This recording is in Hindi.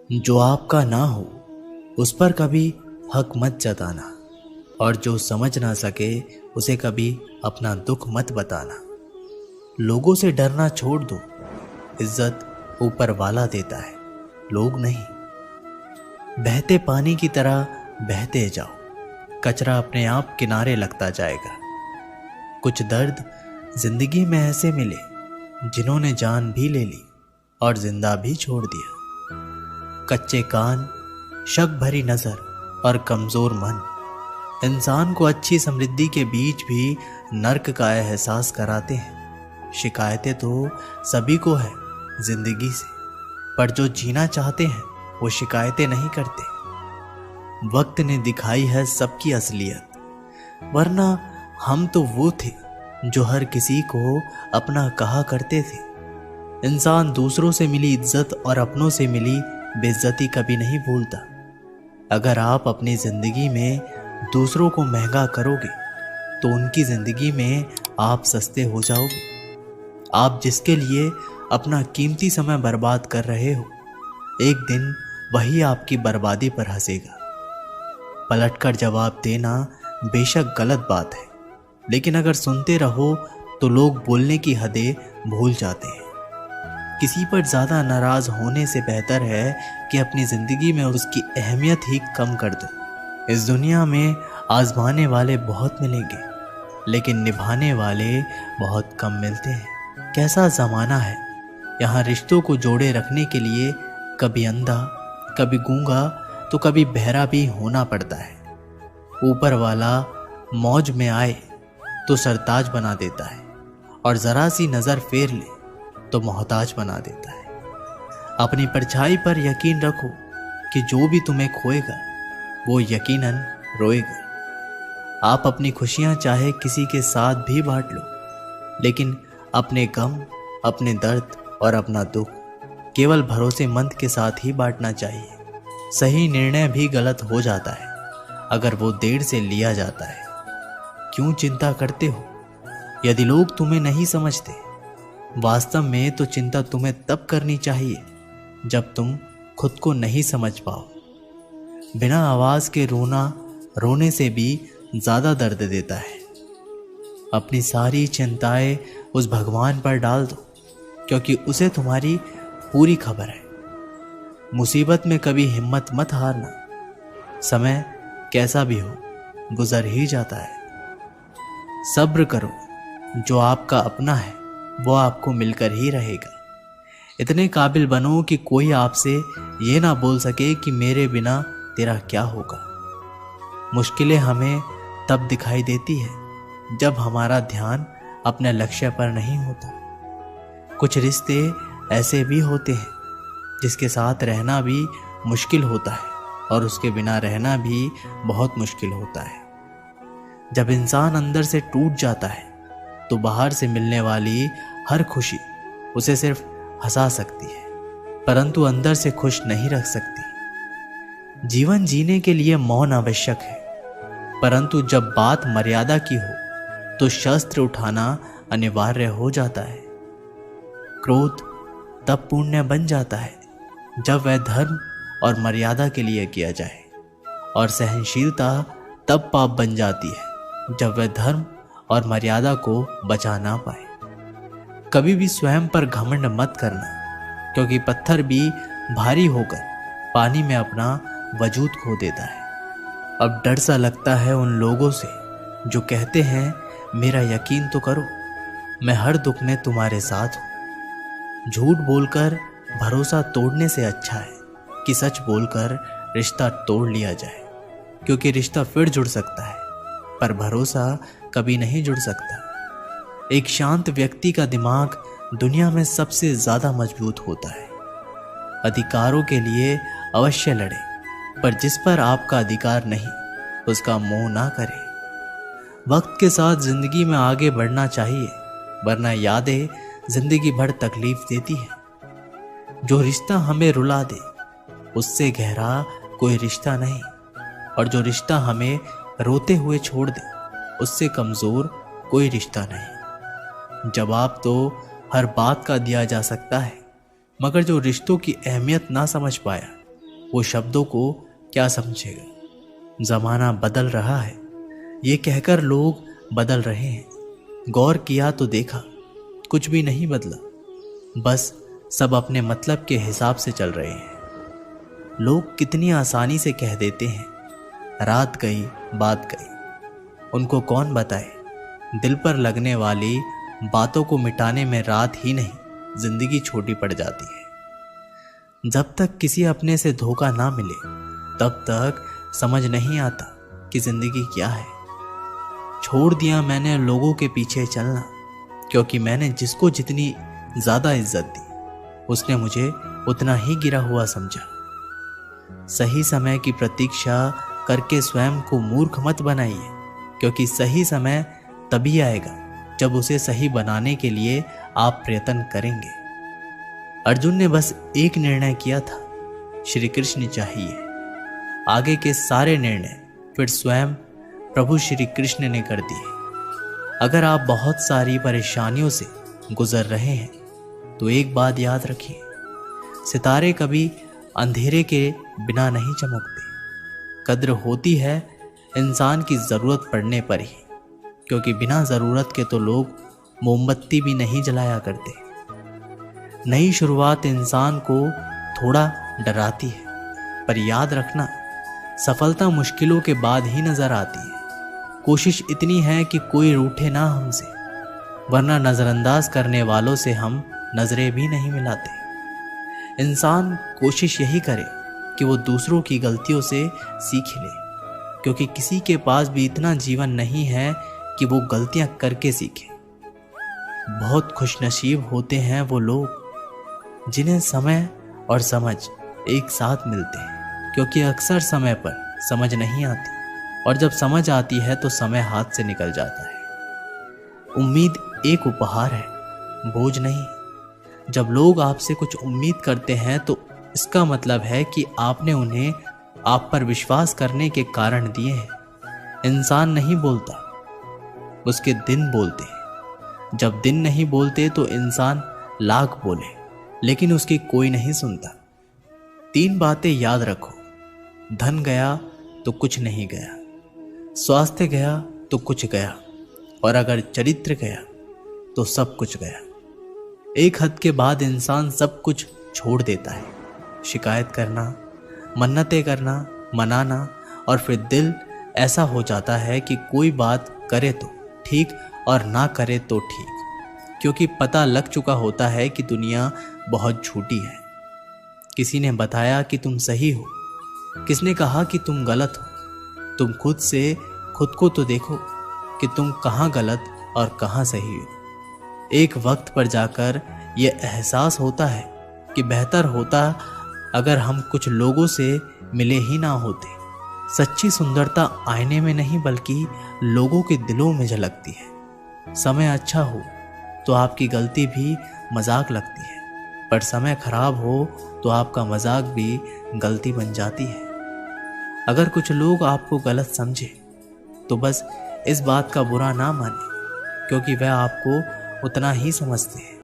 जो आपका ना हो उस पर कभी हक मत जताना, और जो समझ ना सके उसे कभी अपना दुख मत बताना। लोगों से डरना छोड़ दो, इज्जत ऊपर वाला देता है, लोग नहीं। बहते पानी की तरह बहते जाओ, कचरा अपने आप किनारे लगता जाएगा। कुछ दर्द जिंदगी में ऐसे मिले जिन्होंने जान भी ले ली और जिंदा भी छोड़ दिया। कच्चे कान, शक भरी नजर और कमजोर मन इंसान को अच्छी समृद्धि के बीच भी नर्क का एहसास कराते हैं। शिकायतें तो सभी को है जिंदगी से, पर जो जीना चाहते हैं वो शिकायतें नहीं करते। वक्त ने दिखाई है सबकी असलियत, वरना हम तो वो थे जो हर किसी को अपना कहा करते थे। इंसान दूसरों से मिली इज्जत और अपनों से मिली बेइज्जती कभी नहीं भूलता। अगर आप अपनी जिंदगी में दूसरों को महंगा करोगे तो उनकी जिंदगी में आप सस्ते हो जाओगे। आप जिसके लिए अपना कीमती समय बर्बाद कर रहे हो, एक दिन वही आपकी बर्बादी पर हंसेगा। पलटकर जवाब देना बेशक गलत बात है, लेकिन अगर सुनते रहो तो लोग बोलने की हदें भूल जाते हैं। किसी पर ज्यादा नाराज होने से बेहतर है कि अपनी जिंदगी में उसकी अहमियत ही कम कर दो। इस दुनिया में आजमाने वाले बहुत मिलेंगे, लेकिन निभाने वाले बहुत कम मिलते हैं। कैसा जमाना है, यहाँ रिश्तों को जोड़े रखने के लिए कभी अंधा, कभी गूंगा तो कभी बहरा भी होना पड़ता है। ऊपर वाला मौज में आए तो सरताज बना देता है, और जरा सी नजर फेर ले तो मोहताज बना देता है। अपनी परछाई पर यकीन रखो कि जो भी तुम्हें खोएगा वो यकीनन रोएगा। आप अपनी खुशियां चाहे किसी के साथ भी बांट लो, लेकिन अपने गम, अपने दर्द और अपना दुख केवल भरोसेमंद के साथ ही बांटना चाहिए। सही निर्णय भी गलत हो जाता है अगर वो देर से लिया जाता है। क्यों चिंता करते हो यदि लोग तुम्हें नहीं समझते? वास्तव में तो चिंता तुम्हें तब करनी चाहिए जब तुम खुद को नहीं समझ पाओ। बिना आवाज के रोना रोने से भी ज्यादा दर्द देता है। अपनी सारी चिंताएं उस भगवान पर डाल दो, क्योंकि उसे तुम्हारी पूरी खबर है। मुसीबत में कभी हिम्मत मत हारना, समय कैसा भी हो गुजर ही जाता है। सब्र करो, जो आपका अपना है वो आपको मिलकर ही रहेगा। इतने काबिल बनो कि कोई आपसे ये ना बोल सके कि मेरे बिना तेरा क्या होगा। मुश्किलें हमें तब दिखाई देती है जब हमारा ध्यान अपने लक्ष्य पर नहीं होता। कुछ रिश्ते ऐसे भी होते हैं जिसके साथ रहना भी मुश्किल होता है और उसके बिना रहना भी बहुत मुश्किल होता है। जब इंसान अंदर से टूट जाता है तो बाहर से मिलने वाली हर खुशी उसे सिर्फ हंसा सकती है, परंतु अंदर से खुश नहीं रख सकती। जीवन जीने के लिए मौन आवश्यक है, परंतु जब बात मर्यादा की हो तो शस्त्र उठाना अनिवार्य हो जाता है। क्रोध तब पुण्य बन जाता है जब वह धर्म और मर्यादा के लिए किया जाए, और सहनशीलता तब पाप बन जाती है जब वह धर्म और मर्यादा को बचा ना पाए। कभी भी स्वयं पर घमंड मत करना, क्योंकि पत्थर भी भारी होकर पानी में अपना वजूद खो देता है। अब डर सा लगता है उन लोगों से जो कहते हैं मेरा यकीन तो करो, मैं हर दुख में तुम्हारे साथ हूं। झूठ बोलकर भरोसा तोड़ने से अच्छा है कि सच बोलकर रिश्ता तोड़ लिया जाए, क्योंकि रिश्ता फिर जुड़ सकता है पर भरोसा कभी नहीं जुड़ सकता। एक शांत व्यक्ति का दिमाग दुनिया में सबसे ज्यादा मजबूत होता है। अधिकारों के लिए अवश्य लड़े, पर जिस पर आपका अधिकार नहीं उसका मोह ना करे। वक्त के साथ जिंदगी में आगे बढ़ना चाहिए, वरना यादें जिंदगी भर तकलीफ देती है। जो रिश्ता हमें रुला दे उससे गहरा कोई रिश्ता नहीं, और जो रिश्ता हमें रोते हुए छोड़ दे उससे कमजोर कोई रिश्ता नहीं। जवाब तो हर बात का दिया जा सकता है, मगर जो रिश्तों की अहमियत ना समझ पाया वो शब्दों को क्या समझेगा। जमाना बदल रहा है ये कहकर लोग बदल रहे हैं, गौर किया तो देखा कुछ भी नहीं बदला, बस सब अपने मतलब के हिसाब से चल रहे हैं। लोग कितनी आसानी से कह देते हैं रात गई बात गई, उनको कौन बताए दिल पर लगने वाली बातों को मिटाने में रात ही नहीं जिंदगी छोटी पड़ जाती है। जब तक किसी अपने से धोखा ना मिले तब तक समझ नहीं आता कि जिंदगी क्या है। छोड़ दिया मैंने लोगों के पीछे चलना, क्योंकि मैंने जिसको जितनी ज्यादा इज्जत दी उसने मुझे उतना ही गिरा हुआ समझा। सही समय की प्रतीक्षा करके स्वयं को मूर्ख मत बनाइए, क्योंकि सही समय तभी आएगा जब उसे सही बनाने के लिए आप प्रयत्न करेंगे। अर्जुन ने बस एक निर्णय किया था, श्री कृष्ण चाहिए। आगे के सारे निर्णय फिर स्वयं प्रभु श्री कृष्ण ने कर दिए। अगर आप बहुत सारी परेशानियों से गुजर रहे हैं तो एक बात याद रखिए, सितारे कभी अंधेरे के बिना नहीं चमकते। कद्र होती है इंसान की ज़रूरत पड़ने पर ही, क्योंकि बिना ज़रूरत के तो लोग मोमबत्ती भी नहीं जलाया करते। नई शुरुआत इंसान को थोड़ा डराती है, पर याद रखना सफलता मुश्किलों के बाद ही नज़र आती है। कोशिश इतनी है कि कोई रूठे ना हमसे, वरना नज़रअंदाज करने वालों से हम नज़रें भी नहीं मिलाते। इंसान कोशिश यही करे कि वो दूसरों की गलतियों से सीख ले, क्योंकि किसी के पास भी इतना जीवन नहीं है कि वो गलतियां करके सीखे। बहुत खुशनसीब होते हैं वो लोग जिन्हें समय और समझ एक साथ मिलते हैं, क्योंकि अक्सर समय पर समझ नहीं आती और जब समझ आती है तो समय हाथ से निकल जाता है। उम्मीद एक उपहार है, बोझ नहीं। जब लोग आपसे कुछ उम्मीद करते हैं तो इसका मतलब है कि आपने उन्हें आप पर विश्वास करने के कारण दिए हैं। इंसान नहीं बोलता, उसके दिन बोलते हैं। जब दिन नहीं बोलते तो इंसान लाख बोले, लेकिन उसकी कोई नहीं सुनता। 3 बातें याद रखो, धन गया तो कुछ नहीं गया, स्वास्थ्य गया तो कुछ गया, और अगर चरित्र गया तो सब कुछ गया। एक हद के बाद इंसान सब कुछ छोड़ देता है। शिकायत करना, मन्नतें करना, मनाना, और फिर दिल ऐसा हो जाता है कि कोई बात करे तो ठीक और ना करे तो ठीक, क्योंकि पता लग चुका होता है कि दुनिया बहुत झूठी है। किसी ने बताया कि तुम सही हो, किसने कहा कि तुम गलत हो। तुम खुद को तो देखो कि तुम कहाँ गलत और कहाँ सही हो। एक वक्त पर जाकर यह एहसास होता है कि बेहतर होता अगर हम कुछ लोगों से मिले ही ना होते। सच्ची सुंदरता आईने में नहीं बल्कि लोगों के दिलों में झलकती है। समय अच्छा हो तो आपकी गलती भी मजाक लगती है, पर समय खराब हो तो आपका मजाक भी गलती बन जाती है। अगर कुछ लोग आपको गलत समझे तो बस इस बात का बुरा ना माने, क्योंकि वह आपको उतना ही समझते हैं